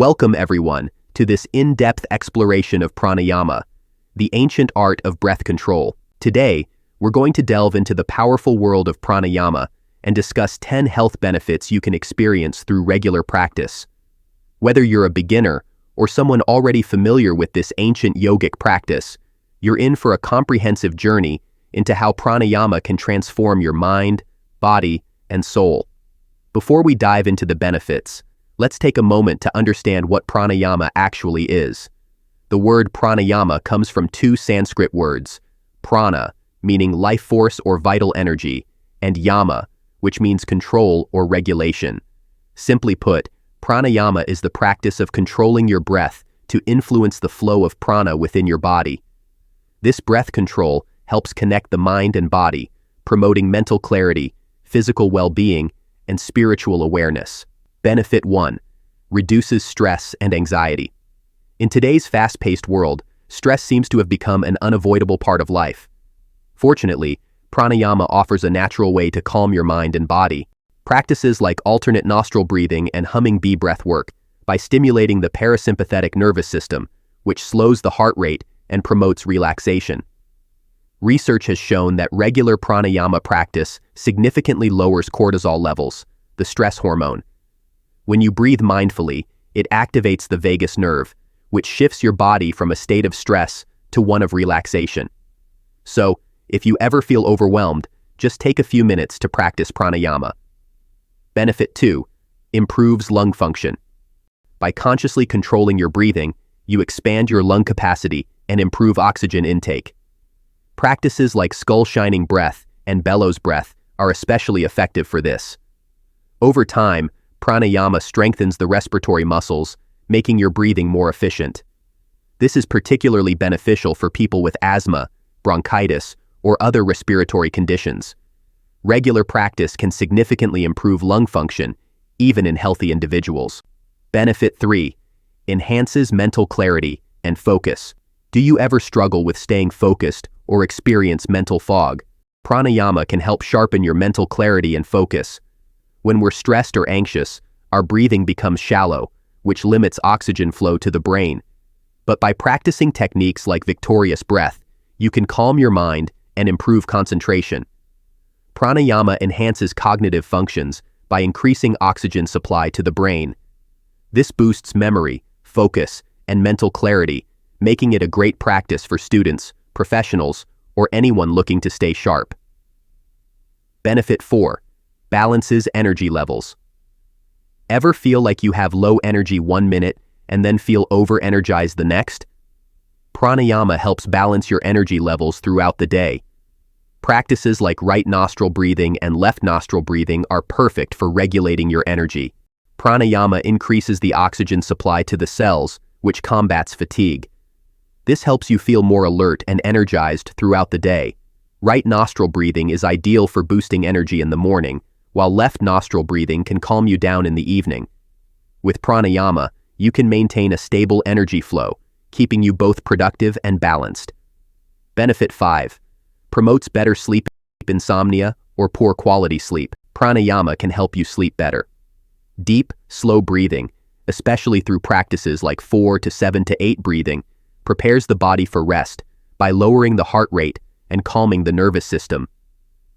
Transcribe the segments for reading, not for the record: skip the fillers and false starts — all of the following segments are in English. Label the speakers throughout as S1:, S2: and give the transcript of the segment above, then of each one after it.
S1: Welcome everyone to this in-depth exploration of pranayama, the ancient art of breath control. Today, we're going to delve into the powerful world of pranayama and discuss 10 health benefits you can experience through regular practice. Whether you're a beginner or someone already familiar with this ancient yogic practice, you're in for a comprehensive journey into how pranayama can transform your mind, body, and soul. Before we dive into the benefits, let's take a moment to understand what pranayama actually is. The word pranayama comes from two Sanskrit words, prana, meaning life force or vital energy, and yama, which means control or regulation. Simply put, pranayama is the practice of controlling your breath to influence the flow of prana within your body. This breath control helps connect the mind and body, promoting mental clarity, physical well-being, and spiritual awareness. Benefit 1. Reduces stress and anxiety. In today's fast-paced world, stress seems to have become an unavoidable part of life. Fortunately, pranayama offers a natural way to calm your mind and body. Practices like alternate nostril breathing and humming bee breath work by stimulating the parasympathetic nervous system, which slows the heart rate and promotes relaxation. Research has shown that regular pranayama practice significantly lowers cortisol levels, the stress hormone. When you breathe mindfully, it activates the vagus nerve, which shifts your body from a state of stress to one of relaxation. So, if you ever feel overwhelmed, just take a few minutes to practice pranayama. Benefit 2. Improves lung function. By consciously controlling your breathing, you expand your lung capacity and improve oxygen intake. Practices like skull shining breath and bellows breath are especially effective for this. Over time, pranayama strengthens the respiratory muscles, making your breathing more efficient. This is particularly beneficial for people with asthma, bronchitis, or other respiratory conditions. Regular practice can significantly improve lung function, even in healthy individuals. Benefit 3. Enhances mental clarity and focus. Do you ever struggle with staying focused or experience mental fog? Pranayama can help sharpen your mental clarity and focus. When we're stressed or anxious, our breathing becomes shallow, which limits oxygen flow to the brain. But by practicing techniques like victorious breath, you can calm your mind and improve concentration. Pranayama enhances cognitive functions by increasing oxygen supply to the brain. This boosts memory, focus, and mental clarity, making it a great practice for students, professionals, or anyone looking to stay sharp. Benefit 4. Balances energy levels. Ever feel like you have low energy 1 minute and then feel over-energized the next? Pranayama helps balance your energy levels throughout the day. Practices like right nostril breathing and left nostril breathing are perfect for regulating your energy. Pranayama increases the oxygen supply to the cells, which combats fatigue. This helps you feel more alert and energized throughout the day. Right nostril breathing is ideal for boosting energy in the morning, while left nostril breathing can calm you down in the evening. With pranayama, you can maintain a stable energy flow, keeping you both productive and balanced. Benefit 5. Promotes better sleep. Insomnia or poor quality sleep. Pranayama can help you sleep better. Deep, slow breathing, especially through practices like 4 to 7 to 8 breathing, prepares the body for rest by lowering the heart rate and calming the nervous system.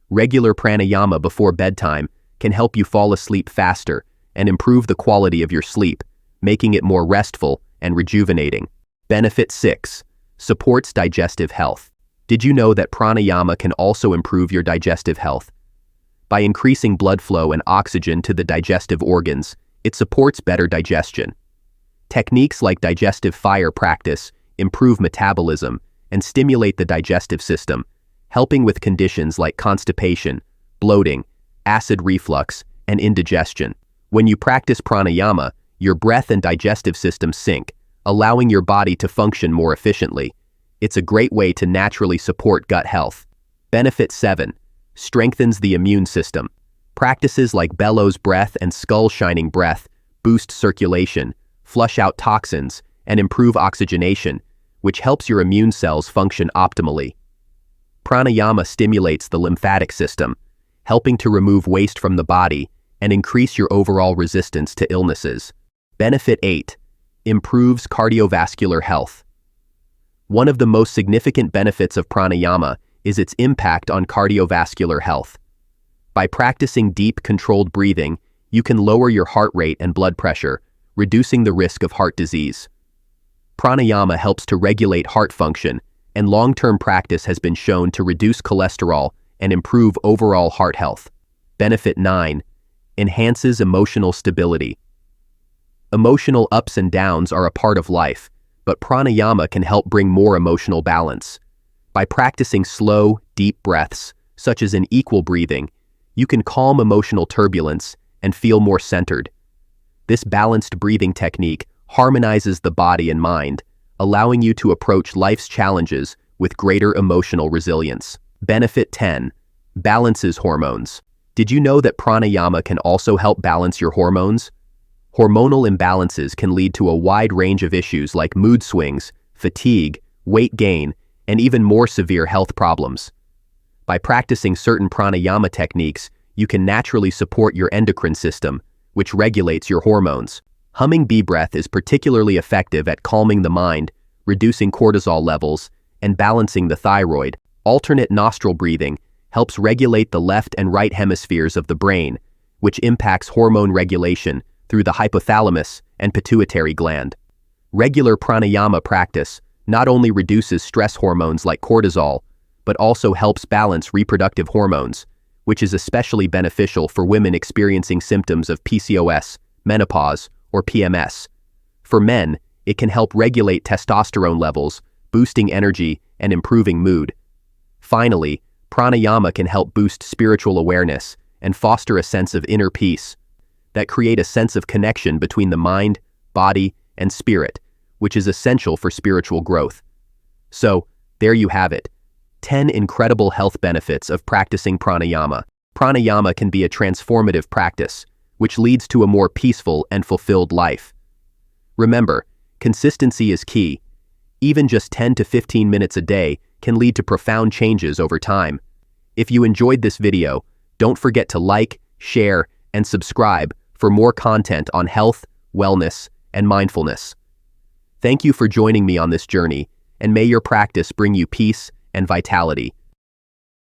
S1: Regular pranayama before bedtime can help you fall asleep faster and improve the quality of your sleep, making it more restful and rejuvenating. Benefit 6. Supports digestive health. Did you know that pranayama can also improve your digestive health? By increasing blood flow and oxygen to the digestive organs, it supports better digestion. Techniques like digestive fire practice improve metabolism and stimulate the digestive system, helping with conditions like constipation, bloating, acid reflux, and indigestion. When you practice pranayama, your breath and digestive system sync, allowing your body to function more efficiently. It's a great way to naturally support gut health. Benefit 7. Strengthens the immune system. Practices like bellows breath and skull shining breath boost circulation, flush out toxins, and improve oxygenation, which helps your immune cells function optimally. Pranayama stimulates the lymphatic system, helping to remove waste from the body and increase your overall resistance to illnesses. Benefit 8. Improves cardiovascular health. One of the most significant benefits of pranayama is its impact on cardiovascular health. By practicing deep, controlled breathing, you can lower your heart rate and blood pressure, reducing the risk of heart disease. Pranayama helps to regulate heart function, and long-term practice has been shown to reduce cholesterol and improve overall heart health. Benefit 9. Enhances emotional stability. Emotional ups and downs are a part of life, but pranayama can help bring more emotional balance. By practicing slow, deep breaths, such as in equal breathing, you can calm emotional turbulence and feel more centered. This balanced breathing technique harmonizes the body and mind, allowing you to approach life's challenges with greater emotional resilience. Benefit 10. Balances hormones. Did you know that pranayama can also help balance your hormones? Hormonal imbalances can lead to a wide range of issues like mood swings, fatigue, weight gain, and even more severe health problems. By practicing certain pranayama techniques, you can naturally support your endocrine system, which regulates your hormones. Humming bee breath is particularly effective at calming the mind, reducing cortisol levels, and balancing the thyroid. Alternate nostril breathing helps regulate the left and right hemispheres of the brain, which impacts hormone regulation through the hypothalamus and pituitary gland. Regular pranayama practice not only reduces stress hormones like cortisol, but also helps balance reproductive hormones, which is especially beneficial for women experiencing symptoms of PCOS, menopause, or PMS. For men, it can help regulate testosterone levels, boosting energy and improving mood. Finally, pranayama can help boost spiritual awareness and foster a sense of inner peace that create a sense of connection between the mind, body, and spirit, which is essential for spiritual growth. So, there you have it. 10 incredible health benefits of practicing pranayama. Pranayama can be a transformative practice, which leads to a more peaceful and fulfilled life. Remember, consistency is key. Even just 10 to 15 minutes a day can lead to profound changes over time. If you enjoyed this video, don't forget to like, share, and subscribe for more content on health, wellness, and mindfulness. Thank you for joining me on this journey, and may your practice bring you peace and vitality.